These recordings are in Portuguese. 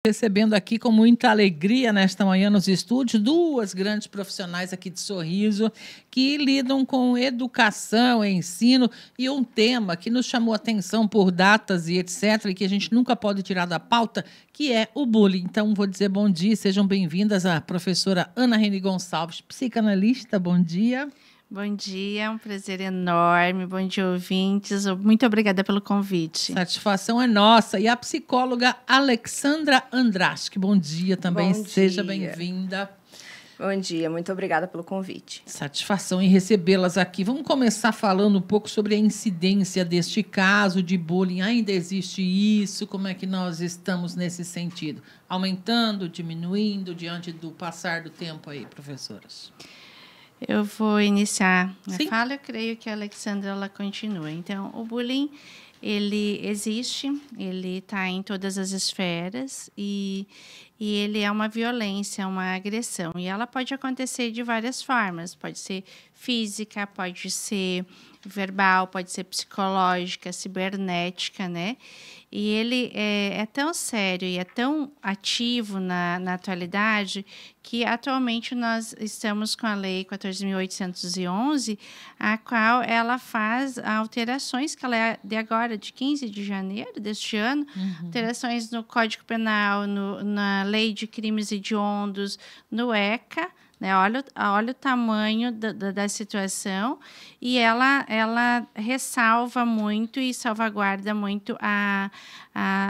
Recebendo aqui com muita alegria nesta manhã nos estúdios duas grandes profissionais aqui de Sorriso que lidam com educação, ensino e um tema que nos chamou a atenção por datas e etc, e que a gente nunca pode tirar da pauta, que é o bullying. Então, vou dizer bom dia, sejam bem-vindas a professora Ana Reni Gonçalves, psicanalista, bom dia. Bom dia, é um prazer enorme. Bom dia, ouvintes. Muito obrigada pelo convite. Satisfação é nossa. E a psicóloga Alexandra Andraschke, bom dia também. Bom Seja dia. bem-vinda. Bom dia, muito obrigada pelo convite. Satisfação em recebê-las aqui. Vamos começar falando um pouco sobre a incidência deste caso de bullying. Ainda existe isso? Como é que nós estamos nesse sentido? Aumentando, diminuindo, diante do passar do tempo aí, professoras? Eu vou iniciar a Sim. fala, eu creio que a Alexandra ela continua. Então, o bullying, ele existe, ele está em todas as esferas e ele é uma violência, uma agressão. E ela pode acontecer de várias formas, pode ser física, pode ser verbal, pode ser psicológica, cibernética, né? E ele é tão sério e é tão ativo na atualidade que atualmente nós estamos com a Lei 14.811, a qual ela faz alterações, que ela é de agora, de 15 de janeiro deste ano, alterações no Código Penal, na Lei de Crimes Hediondos, no ECA, né? Olha o tamanho da situação, e ela ressalva muito e salvaguarda muito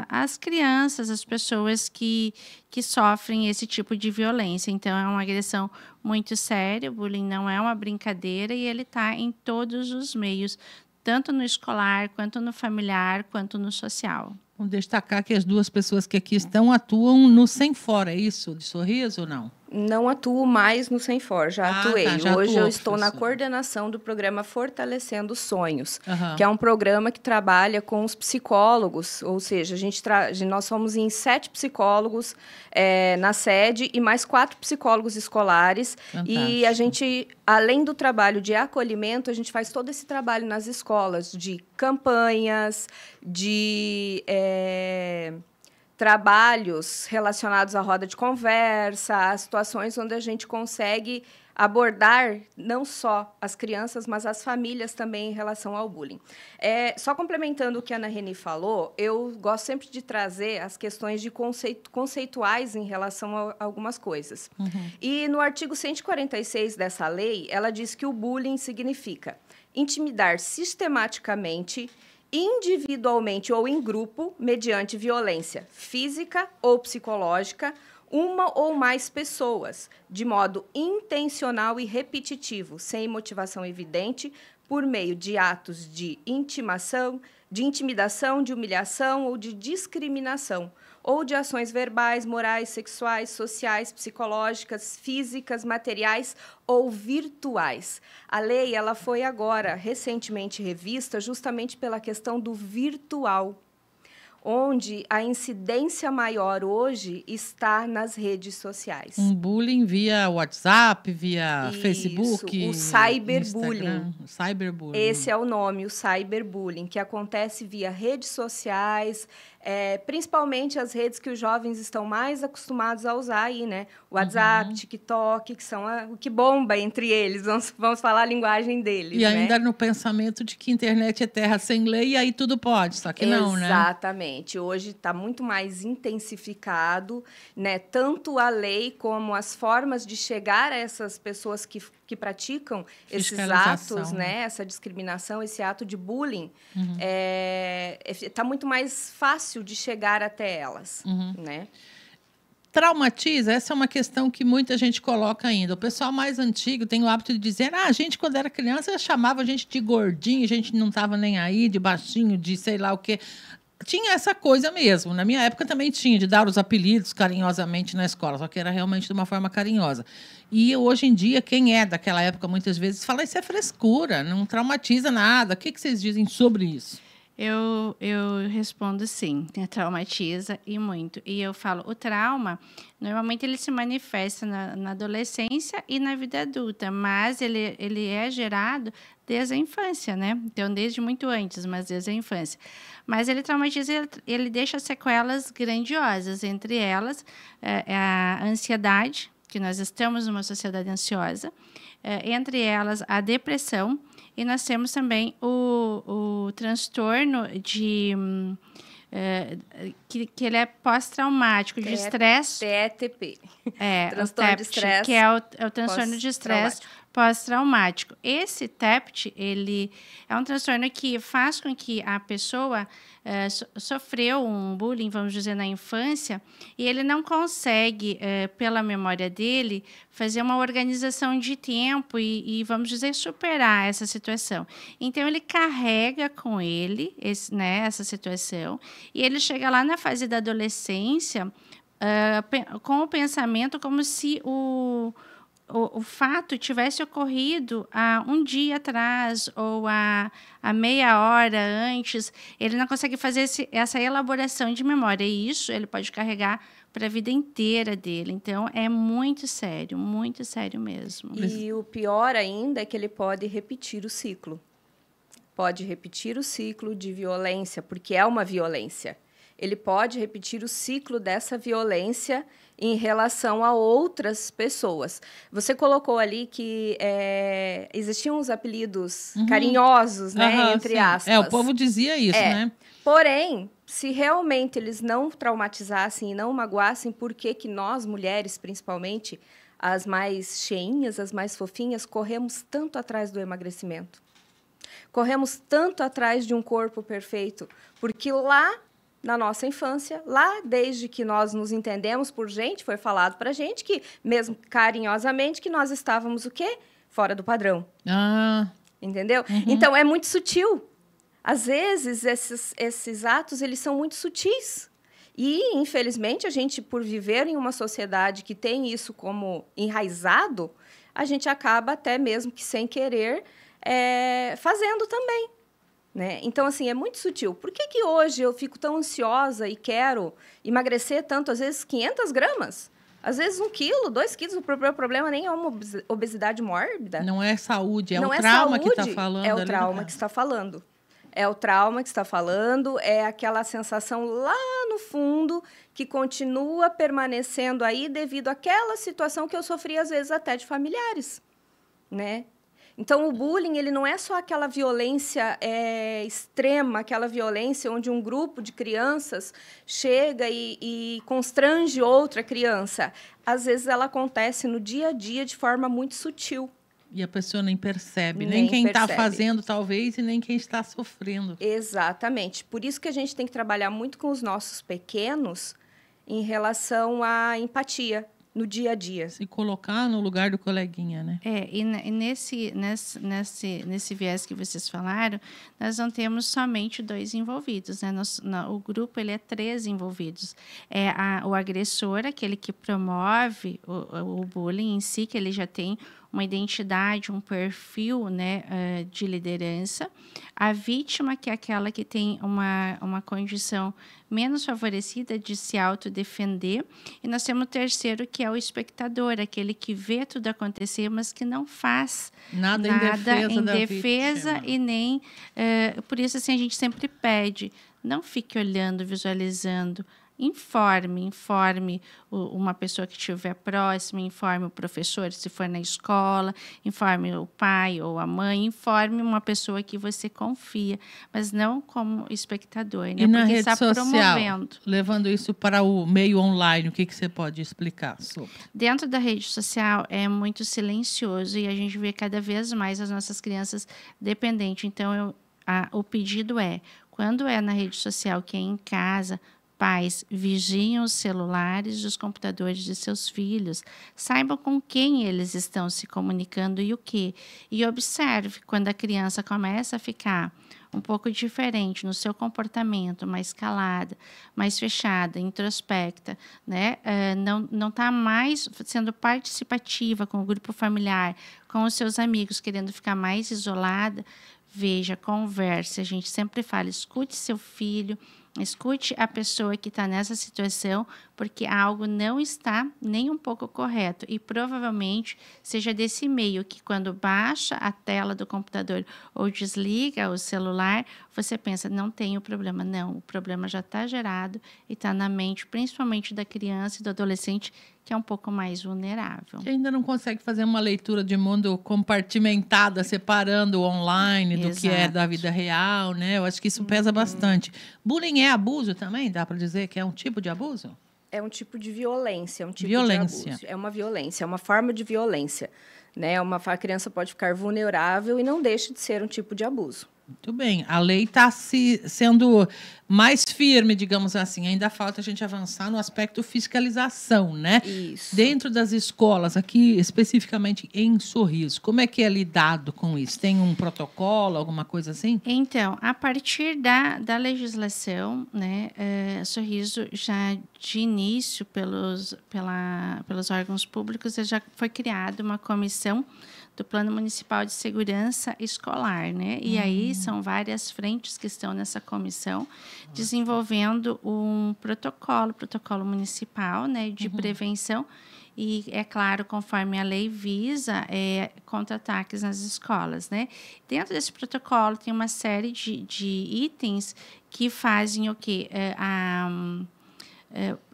as crianças, as pessoas que sofrem esse tipo de violência. Então, é uma agressão muito séria, o bullying não é uma brincadeira e ele está em todos os meios, tanto no escolar, quanto no familiar, quanto no social. Vamos destacar que as duas pessoas que aqui estão atuam no Sem-For, é isso? De Sorriso ou não? Não atuo mais no Sem-For, já atuei. Tá, já Hoje atuou, eu estou na professora. coordenação do programa Fortalecendo Sonhos, Aham. que é um programa que trabalha com os psicólogos, ou seja, nós somos em 7 psicólogos na sede e mais 4 psicólogos escolares. Fantástico. E a gente, além do trabalho de acolhimento, a gente faz todo esse trabalho nas escolas, de campanhas, de trabalhos relacionados à roda de conversa, a situações onde a gente consegue abordar não só as crianças, mas as famílias também em relação ao bullying. Só complementando o que a Ana Reni falou, eu gosto sempre de trazer as questões de conceituais em relação a algumas coisas. E no artigo 146 dessa lei, ela diz que o bullying significa intimidar sistematicamente, individualmente ou em grupo, mediante violência física ou psicológica, uma ou mais pessoas, de modo intencional e repetitivo, sem motivação evidente, por meio de atos de intimidação, de humilhação ou de discriminação, ou de ações verbais, morais, sexuais, sociais, psicológicas, físicas, materiais ou virtuais. A lei ela foi agora recentemente revista justamente pela questão do virtual, onde a incidência maior hoje está nas redes sociais. Um bullying via WhatsApp, via Isso, Facebook, o cyberbullying. Instagram, o cyberbullying. Esse é o nome, o cyberbullying, que acontece via redes sociais, principalmente as redes que os jovens estão mais acostumados a usar aí, né? WhatsApp, TikTok, que são o que bomba entre eles. Vamos falar a linguagem deles, E ainda né? no pensamento de que internet é terra sem lei e aí tudo pode, só que não, né? Exatamente. Hoje está muito mais intensificado, né? Tanto a lei como as formas de chegar a essas pessoas que praticam esses Fiscalização, atos, né? Essa discriminação, esse ato de bullying, está muito mais fácil de chegar até elas, né? Traumatiza? Essa é uma questão que muita gente coloca ainda. O pessoal mais antigo tem o hábito de dizer: a gente, quando era criança, chamava a gente de gordinho, a gente não estava nem aí, de baixinho, de sei lá o quê. Tinha essa coisa mesmo. Na minha época também tinha, de dar os apelidos carinhosamente na escola, só que era realmente de uma forma carinhosa. E hoje em dia, quem é daquela época, muitas vezes, fala: isso é frescura, não traumatiza nada. O que vocês dizem sobre isso? Eu respondo sim, traumatiza e muito. E eu falo, o trauma, normalmente ele se manifesta na adolescência e na vida adulta, mas ele é gerado desde a infância, né? Então, desde muito antes, mas desde a infância. Mas ele traumatiza, ele deixa sequelas grandiosas, entre elas a ansiedade, que nós estamos numa sociedade ansiosa, entre elas a depressão, e nós temos também o transtorno de que ele é pós-traumático, de estresse. TETP. Transtorno de estresse. Que é o transtorno de estresse pós-traumático. Esse TEPT, ele é um transtorno que faz com que a pessoa sofreu um bullying, vamos dizer, na infância, e ele não consegue, pela memória dele, fazer uma organização de tempo e, vamos dizer, superar essa situação. Então, ele carrega com ele essa situação, e ele chega lá na fase da adolescência com o pensamento como se o fato tivesse ocorrido há um dia atrás ou há meia hora antes. Ele não consegue fazer essa elaboração de memória. E isso ele pode carregar para a vida inteira dele. Então, é muito sério mesmo. E o pior ainda é que ele pode repetir o ciclo. Pode repetir o ciclo de violência, porque é uma violência. Ele pode repetir o ciclo dessa violência em relação a outras pessoas. Você colocou ali que existiam uns apelidos carinhosos, né, entre aspas. O povo dizia isso, né? Porém, se realmente eles não traumatizassem e não magoassem, por que nós, mulheres, principalmente, as mais cheinhas, as mais fofinhas, corremos tanto atrás do emagrecimento? Corremos tanto atrás de um corpo perfeito? Porque lá na nossa infância, lá desde que nós nos entendemos por gente, foi falado pra gente que, mesmo carinhosamente, que nós estávamos o quê? Fora do padrão. Entendeu? Então, é muito sutil. Às vezes, esses atos, eles são muito sutis. E, infelizmente, a gente, por viver em uma sociedade que tem isso como enraizado, a gente acaba até mesmo que sem querer fazendo também. Né? Então, assim, é muito sutil. Por que hoje eu fico tão ansiosa e quero emagrecer tanto? Às vezes, 500 gramas. Às vezes, 1 quilo, 2 quilos. O problema nem é uma obesidade mórbida. Não é saúde, é o trauma que está falando. É o trauma que está falando. É o trauma que está falando, é aquela sensação lá no fundo que continua permanecendo aí devido àquela situação que eu sofri, às vezes, até de familiares, né? Então, o bullying, ele não é só aquela violência extrema, aquela violência onde um grupo de crianças chega e constrange outra criança. Às vezes, ela acontece no dia a dia de forma muito sutil. E a pessoa nem percebe. Nem quem está fazendo, talvez, e nem quem está sofrendo. Exatamente. Por isso que a gente tem que trabalhar muito com os nossos pequenos em relação à empatia no dia a dia. Se colocar no lugar do coleguinha, né? E nesse viés que vocês falaram, nós não temos somente 2 envolvidos, né? O grupo, ele é 3 envolvidos. O agressor, aquele que promove o bullying em si, que ele já tem uma identidade, um perfil, né, de liderança. A vítima, que é aquela que tem uma condição menos favorecida de se autodefender. E nós temos o terceiro, que é o espectador, aquele que vê tudo acontecer, mas que não faz nada em defesa e nem... por isso, assim, a gente sempre pede, não fique olhando, visualizando. Informe uma pessoa que estiver próxima, informe o professor, se for na escola, informe o pai ou a mãe, informe uma pessoa que você confia, mas não como espectador, né? E na porque rede está social, promovendo. Levando isso para o meio online, o que você pode explicar sobre? Dentro da rede social é muito silencioso e a gente vê cada vez mais as nossas crianças dependentes. Então, o pedido quando é na rede social, que é em casa, pais, vigiem os celulares e os computadores de seus filhos. Saibam com quem eles estão se comunicando e o quê. E observe quando a criança começa a ficar um pouco diferente no seu comportamento, mais calada, mais fechada, introspecta, né? Não está mais sendo participativa com o grupo familiar, com os seus amigos, querendo ficar mais isolada. veja, converse. A gente sempre fala, escute seu filho, escute a pessoa que está nessa situação, porque algo não está nem um pouco correto. E provavelmente seja desse meio que quando baixa a tela do computador ou desliga o celular, você pensa, não tem o problema. Não, o problema já está gerado e está na mente, principalmente da criança e do adolescente, que é um pouco mais vulnerável. Que ainda não consegue fazer uma leitura de mundo compartimentada, separando o online do que é da vida real, né? Eu acho que isso pesa bastante. Bullying é abuso também? Dá para dizer que é um tipo de abuso? É um tipo de violência, um tipo de abuso. É uma violência, é uma forma de violência, né? A criança pode ficar vulnerável e não deixa de ser um tipo de abuso. Muito bem. A lei está sendo mais firme, digamos assim. Ainda falta a gente avançar no aspecto fiscalização, né? Isso. Dentro das escolas, aqui especificamente em Sorriso, como é que é lidado com isso? Tem um protocolo, alguma coisa assim? Então, a partir da legislação, né, Sorriso já de início pelos órgãos públicos já foi criada uma comissão do Plano Municipal de Segurança Escolar, né? E aí são várias frentes que estão nessa comissão desenvolvendo um protocolo municipal, né, de prevenção e, é claro, conforme a lei visa, contra ataques nas escolas, né? Dentro desse protocolo tem uma série de itens que fazem o quê?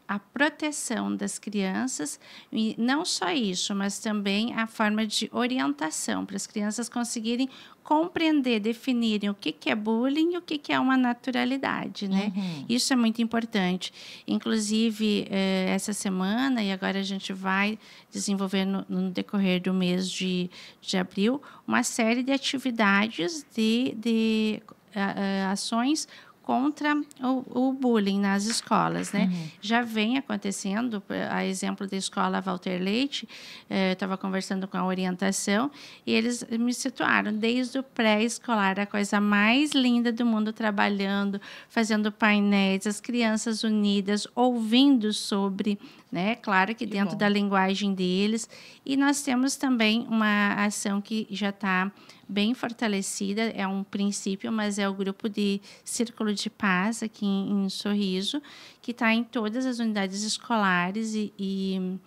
A proteção das crianças, e não só isso, mas também a forma de orientação, para as crianças conseguirem compreender, definirem o que é bullying e o que é uma naturalidade, né? Isso é muito importante. Inclusive, essa semana, e agora a gente vai desenvolver no decorrer do mês de abril, uma série de atividades de ações contra o bullying nas escolas, né? Já vem acontecendo, a exemplo da escola Walter Leite, estava conversando com a orientação e eles me situaram desde o pré-escolar, a coisa mais linda do mundo, trabalhando, fazendo painéis, as crianças unidas, ouvindo sobre, né? Claro que dentro da linguagem deles. E nós temos também uma ação que já está bem fortalecida, é um princípio, mas é o grupo de Círculo de Paz aqui em Sorriso, que está em todas as unidades escolares e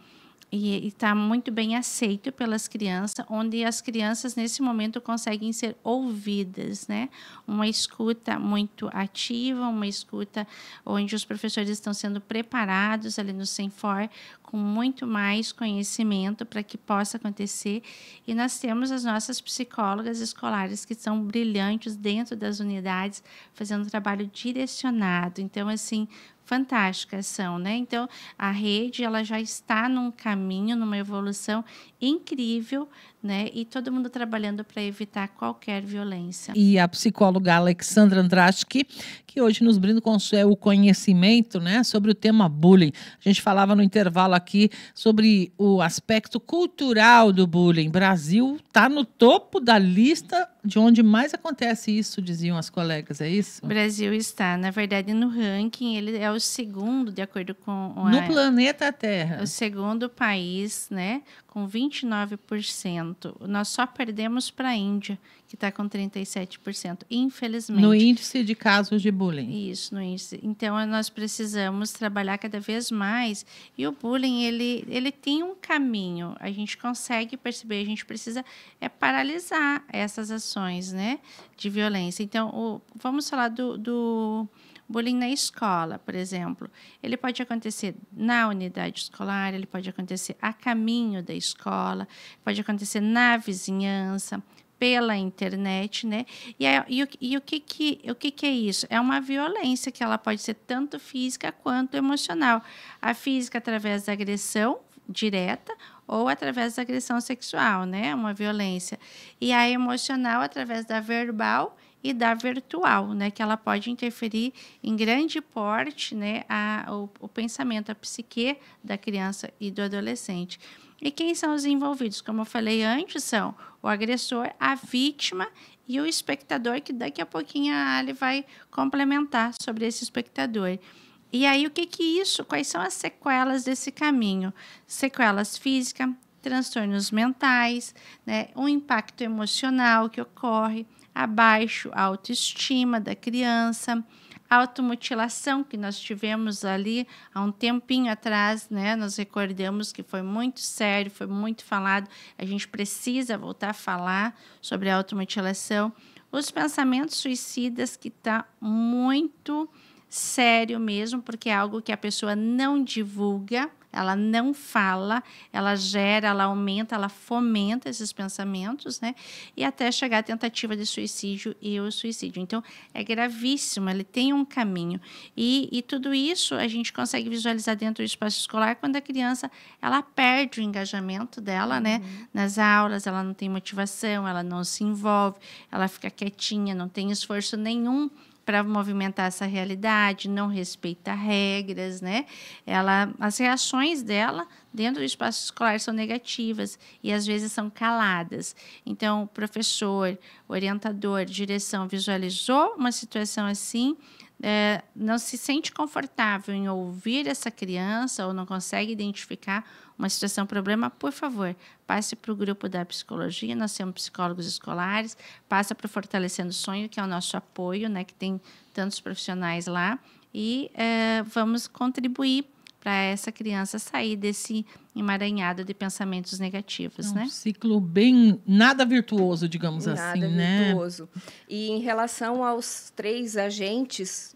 está muito bem aceito pelas crianças, onde as crianças, nesse momento, conseguem ser ouvidas, né? Uma escuta muito ativa, uma escuta onde os professores estão sendo preparados ali no Senfor, com muito mais conhecimento para que possa acontecer. E nós temos as nossas psicólogas escolares que são brilhantes dentro das unidades, fazendo um trabalho direcionado. Então, assim, fantástica ação, né? Então, a rede ela já está num caminho, numa evolução incrível, né? E todo mundo trabalhando para evitar qualquer violência. E a psicóloga Alexandra Andraschke, que hoje nos brinda com o conhecimento, né, sobre o tema bullying. A gente falava no intervalo aqui sobre o aspecto cultural do bullying. O Brasil está no topo da lista de onde mais acontece isso, diziam as colegas, é isso? O Brasil está, na verdade, no ranking, ele é o segundo, de acordo com... No planeta Terra. O segundo país, né, com 29%. Nós só perdemos para a Índia, que está com 37%, infelizmente. No índice de casos de bullying. Isso, no índice. Então, nós precisamos trabalhar cada vez mais. E o bullying, ele tem um caminho. A gente consegue perceber, a gente precisa paralisar essas ações, né, de violência. Então, vamos falar do bullying na escola, por exemplo. Ele pode acontecer na unidade escolar, ele pode acontecer a caminho da escola, pode acontecer na vizinhança, pela internet, né? E o que é isso? É uma violência que ela pode ser tanto física quanto emocional. A física através da agressão direta ou através da agressão sexual, né? Uma violência. E a emocional através da verbal e da virtual, né, que ela pode interferir em grande porte, né, o pensamento, a psique da criança e do adolescente. E quem são os envolvidos? Como eu falei antes, são o agressor, a vítima e o espectador, que daqui a pouquinho a Ali vai complementar sobre esse espectador. E aí, quais são as sequelas desse caminho? Sequelas físicas, transtornos mentais, né, um impacto emocional que ocorre, abaixo a autoestima da criança, automutilação, que nós tivemos ali há um tempinho atrás, né? Nós recordamos que foi muito sério, foi muito falado. A gente precisa voltar a falar sobre a automutilação. Os pensamentos suicidas, que está muito sério mesmo, porque é algo que a pessoa não divulga, ela não fala, ela gera, ela aumenta, ela fomenta esses pensamentos, né? E até chegar à tentativa de suicídio e o suicídio. Então, é gravíssimo, ele tem um caminho. E tudo isso a gente consegue visualizar dentro do espaço escolar quando a criança, ela perde o engajamento dela, né? Nas aulas, ela não tem motivação, ela não se envolve, ela fica quietinha, não tem esforço nenhum para movimentar essa realidade, não respeita regras, né? As reações dela dentro do espaço escolar são negativas e às vezes são caladas. Então, o professor, orientador, direção visualizou uma situação assim, não se sente confortável em ouvir essa criança ou não consegue identificar uma situação, problema, por favor, passe para o grupo da psicologia, nós temos psicólogos escolares, passa para o Fortalecendo o Sonho, que é o nosso apoio, né, que tem tantos profissionais lá, e vamos contribuir para essa criança sair desse emaranhado de pensamentos negativos, né? Um ciclo bem nada virtuoso, digamos assim, nada né? virtuoso. E em relação aos 3 agentes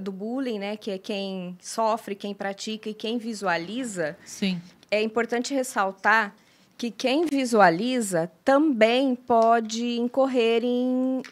do bullying, né, que é quem sofre, quem pratica e quem visualiza, sim, é importante ressaltar que quem visualiza também pode incorrer em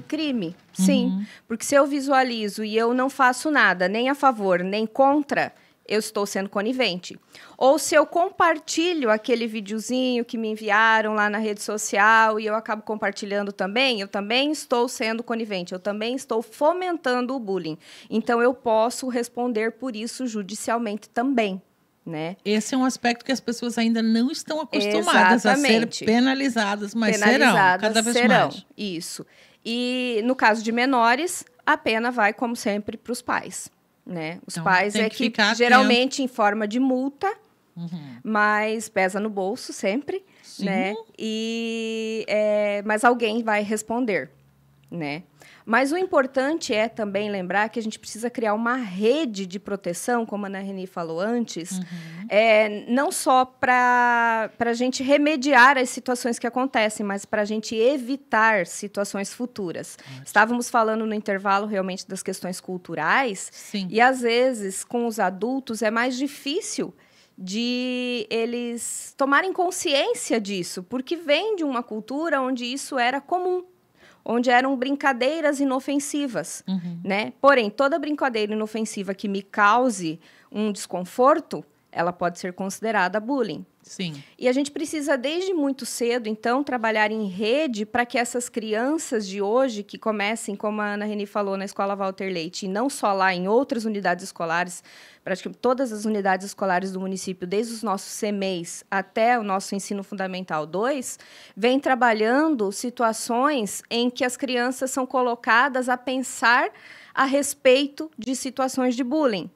crime. Sim, porque se eu visualizo e eu não faço nada, nem a favor, nem contra, eu estou sendo conivente. Ou se eu compartilho aquele videozinho que me enviaram lá na rede social e eu acabo compartilhando também, eu também estou sendo conivente, eu também estou fomentando o bullying. Então, eu posso responder por isso judicialmente também, né? Esse é um aspecto que as pessoas ainda não estão acostumadas a ser penalizadas, mas serão, cada vez mais. Isso. E, no caso de menores, a pena vai, como sempre, para os pais. Né? Os pais que geralmente em forma de multa, mas pesa no bolso sempre, né? Mas alguém vai responder, né? Mas o importante é também lembrar que a gente precisa criar uma rede de proteção, como a Ana Reni falou antes, não só para a gente remediar as situações que acontecem, mas para a gente evitar situações futuras. Estávamos falando no intervalo realmente das questões culturais, e às vezes com os adultos é mais difícil de eles tomarem consciência disso, porque vem de uma cultura onde isso era comum, onde eram brincadeiras inofensivas, né? Porém, toda brincadeira inofensiva que me cause um desconforto, ela pode ser considerada bullying. Sim. E a gente precisa, desde muito cedo, então, trabalhar em rede para que essas crianças de hoje, que comecem, como a Ana Reni falou, na Escola Walter Leite, e não só lá, em outras unidades escolares, praticamente todas as unidades escolares do município, desde os nossos CMEIs até o nosso Ensino Fundamental 2, vem trabalhando situações em que as crianças são colocadas a pensar a respeito de situações de bullying.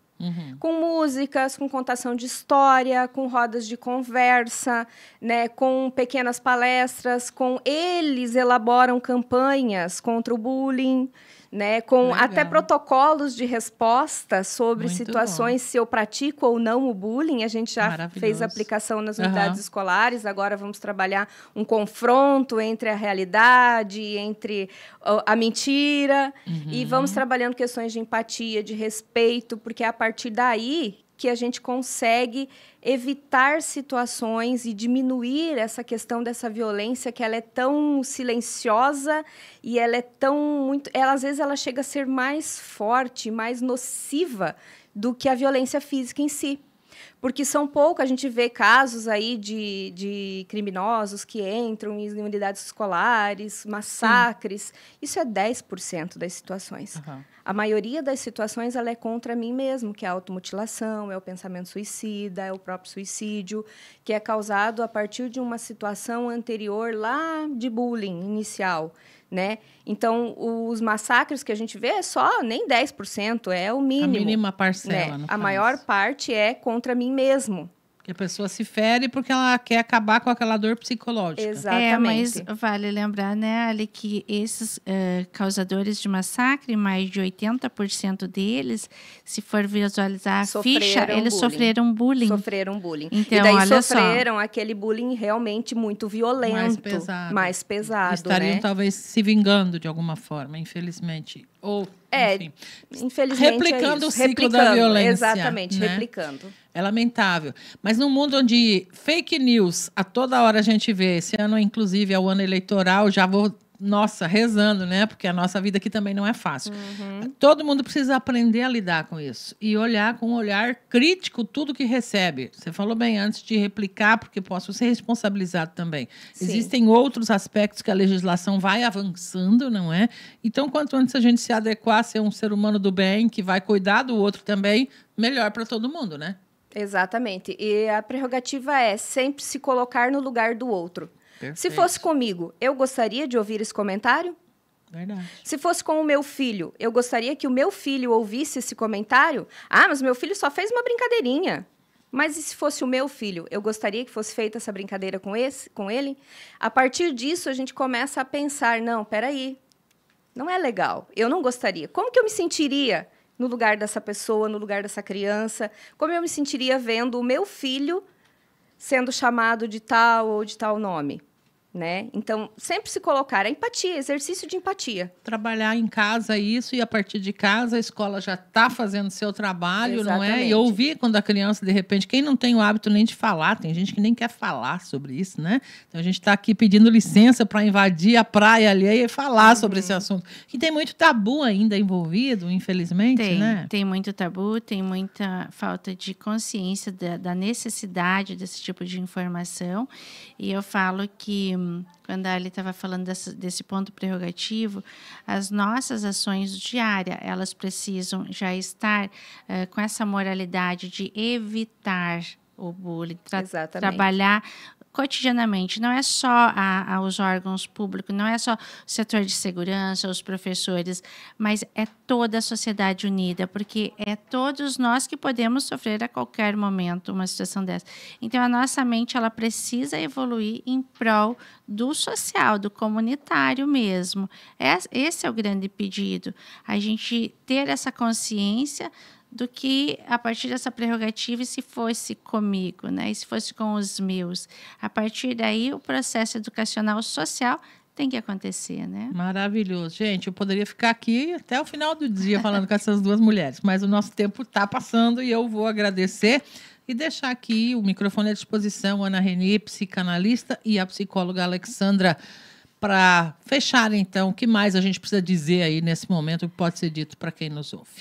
Com músicas, com contação de história, com rodas de conversa, né, com pequenas palestras, eles elaboram campanhas contra o bullying, né, com até protocolos de resposta sobre situações, se eu pratico ou não o bullying. A gente já fez aplicação nas unidades escolares, agora vamos trabalhar um confronto entre a realidade, entre a mentira, e vamos trabalhando questões de empatia, de respeito, porque é a partir daí que a gente consegue evitar situações e diminuir essa questão dessa violência, que ela é tão silenciosa e ela é às vezes ela chega a ser mais forte, mais nociva do que a violência física em si. Porque são poucos, a gente vê casos aí de criminosos que entram em unidades escolares, massacres. Isso é 10% das situações. A maioria das situações ela é contra mim mesmo, que é a automutilação, é o pensamento suicida, é o próprio suicídio, que é causado a partir de uma situação anterior lá de bullying inicial, né? Então, os massacres que a gente vê é só nem 10%, é o mínimo. A mínima parcela, né? A maior parte é contra mim mesmo, Que a pessoa se fere porque ela quer acabar com aquela dor psicológica. Exatamente. Mas vale lembrar, né, Ali, que esses causadores de massacre, mais de 80% deles, se for visualizar a ficha, eles sofreram bullying. Sofreram bullying. Então, e daí olha sofreram aquele bullying realmente muito violento. Mais pesado, estariam talvez se vingando de alguma forma, infelizmente. Ou, enfim, infelizmente replicando o ciclo da violência. Exatamente, né? replicando. É lamentável. Mas num mundo onde fake news, a toda hora a gente vê, esse ano, inclusive, é o ano eleitoral, já vou, rezando, né? Porque a nossa vida aqui também não é fácil. Todo mundo precisa aprender a lidar com isso. E olhar com um olhar crítico tudo que recebe. Você falou bem antes de replicar, porque posso ser responsabilizado também. Sim. Existem outros aspectos que a legislação vai avançando, não é? Então, quanto antes a gente se adequar a ser um ser humano do bem, que vai cuidar do outro também, melhor para todo mundo, né? Exatamente. E a prerrogativa é sempre se colocar no lugar do outro. Perfeito. Se fosse comigo, eu gostaria de ouvir esse comentário? Verdade. Se fosse com o meu filho, eu gostaria que o meu filho ouvisse esse comentário? Ah, mas meu filho só fez uma brincadeirinha. Mas e se fosse o meu filho? Eu gostaria que fosse feita essa brincadeira com ele? A partir disso, a gente começa a pensar, não, peraí, não é legal, eu não gostaria. Como que eu me sentiria no lugar dessa pessoa, no lugar dessa criança? Como eu me sentiria vendo o meu filho sendo chamado de tal ou de tal nome? Né? Então, sempre se colocar a empatia, exercício de empatia. Trabalhar em casa isso, e a partir de casa a escola já está fazendo seu trabalho, exatamente. Não é? E ouvir quando a criança, de repente, quem não tem o hábito nem de falar, tem gente que nem quer falar sobre isso, né? Então a gente está aqui pedindo licença para invadir a praia alheia e falar sobre esse assunto. Que tem muito tabu ainda envolvido, infelizmente, né? Tem muito tabu, tem muita falta de consciência da necessidade desse tipo de informação. E eu falo que quando a Ali estava falando desse ponto prerrogativo, as nossas ações diárias, elas precisam já estar com essa moralidade de evitar o bullying, trabalhar cotidianamente. Não é só os órgãos públicos, não é só o setor de segurança, os professores, mas é toda a sociedade unida, porque é todos nós que podemos sofrer a qualquer momento uma situação dessa. Então, a nossa mente ela precisa evoluir em prol do social, do comunitário mesmo. Esse é o grande pedido, a gente ter essa consciência do que, a partir dessa prerrogativa, e se fosse comigo, né? E se fosse com os meus. A partir daí, o processo educacional social tem que acontecer, né? Maravilhoso. Gente, eu poderia ficar aqui até o final do dia falando com essas duas mulheres, mas o nosso tempo está passando e eu vou agradecer e deixar aqui o microfone à disposição, Ana Reni, psicanalista, e a psicóloga Alexandra, para fechar, então, o que mais a gente precisa dizer aí nesse momento que pode ser dito para quem nos ouve?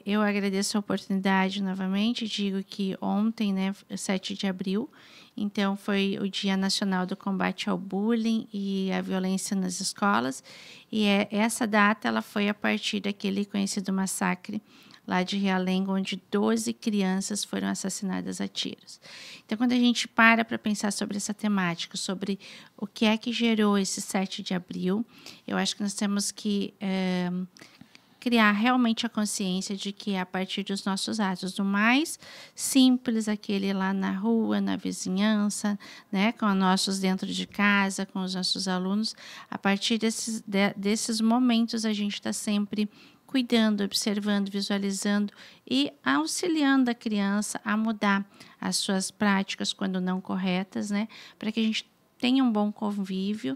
Eu agradeço a oportunidade novamente. Digo que ontem, né, 7 de abril, então foi o Dia Nacional do Combate ao Bullying e à Violência nas Escolas. E essa data ela foi a partir daquele conhecido massacre lá de Realengo, onde 12 crianças foram assassinadas a tiros. Então, quando a gente para pensar sobre essa temática, sobre o que é que gerou esse 7 de abril, eu acho que nós temos que criar realmente a consciência de que a partir dos nossos atos, do mais simples, aquele lá na rua, na vizinhança, né, com os nossos dentro de casa, com os nossos alunos, a partir desses momentos a gente está sempre cuidando, observando, visualizando e auxiliando a criança a mudar as suas práticas quando não corretas, né? Para que a gente tenha um bom convívio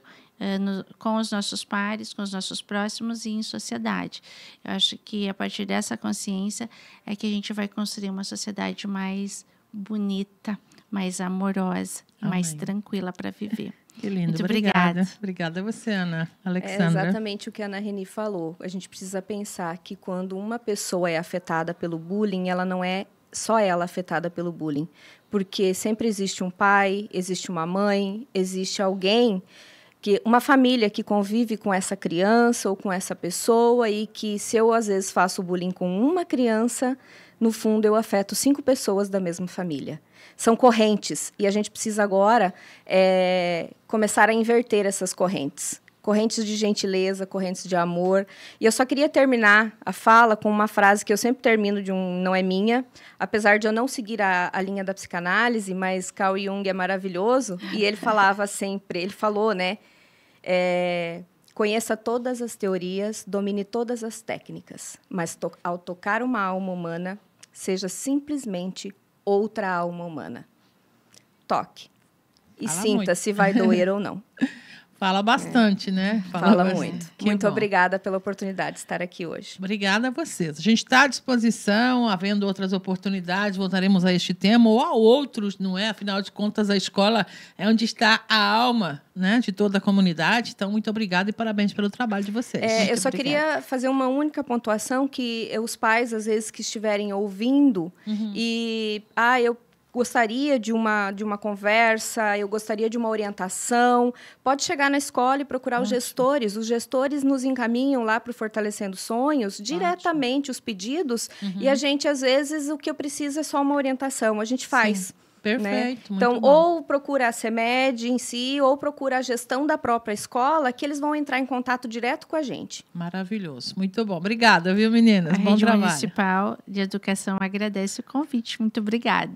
com os nossos pares, com os nossos próximos e em sociedade. Eu acho que a partir dessa consciência é que a gente vai construir uma sociedade mais bonita, mais amorosa, mais tranquila para viver. Que lindo, muito obrigada. Obrigada a você, Ana. Alexandra. É exatamente o que a Ana Reni falou. A gente precisa pensar que quando uma pessoa é afetada pelo bullying, ela não é só ela afetada pelo bullying. Porque sempre existe um pai, existe uma mãe, existe alguém, uma família que convive com essa criança ou com essa pessoa e que se eu, às vezes, faço bullying com uma criança, no fundo, eu afeto 5 pessoas da mesma família. São correntes e a gente precisa agora começar a inverter essas correntes. correntes de gentileza, correntes de amor. E eu só queria terminar a fala com uma frase que eu sempre termino de não é minha, apesar de eu não seguir a linha da psicanálise, mas Carl Jung é maravilhoso, e ele falava sempre, ele falou, né, conheça todas as teorias, domine todas as técnicas, mas ao tocar uma alma humana, seja simplesmente outra alma humana. Toque. E sinta se vai doer ou não. Fala bastante, né? Fala muito. Muito obrigada pela oportunidade de estar aqui hoje. Obrigada a vocês. A gente está à disposição, havendo outras oportunidades, voltaremos a este tema ou a outros, não é? Afinal de contas, a escola é onde está a alma, né, de toda a comunidade. Então, muito obrigada e parabéns pelo trabalho de vocês. Eu só queria fazer uma única pontuação que os pais, às vezes, que estiverem ouvindo e... eu gostaria de uma conversa, eu gostaria de uma orientação, pode chegar na escola e procurar os gestores. Os gestores nos encaminham lá para o Fortalecendo Sonhos, diretamente os pedidos, e a gente, às vezes, o que eu preciso é só uma orientação, a gente faz. Sim. Perfeito, né? Então, muito bom. ou procura a CEMED em si, ou procura a gestão da própria escola, que eles vão entrar em contato direto com a gente. Maravilhoso, muito bom. Obrigada, viu, meninas? Bom trabalho. A Rede Municipal de Educação agradece o convite. Muito obrigada.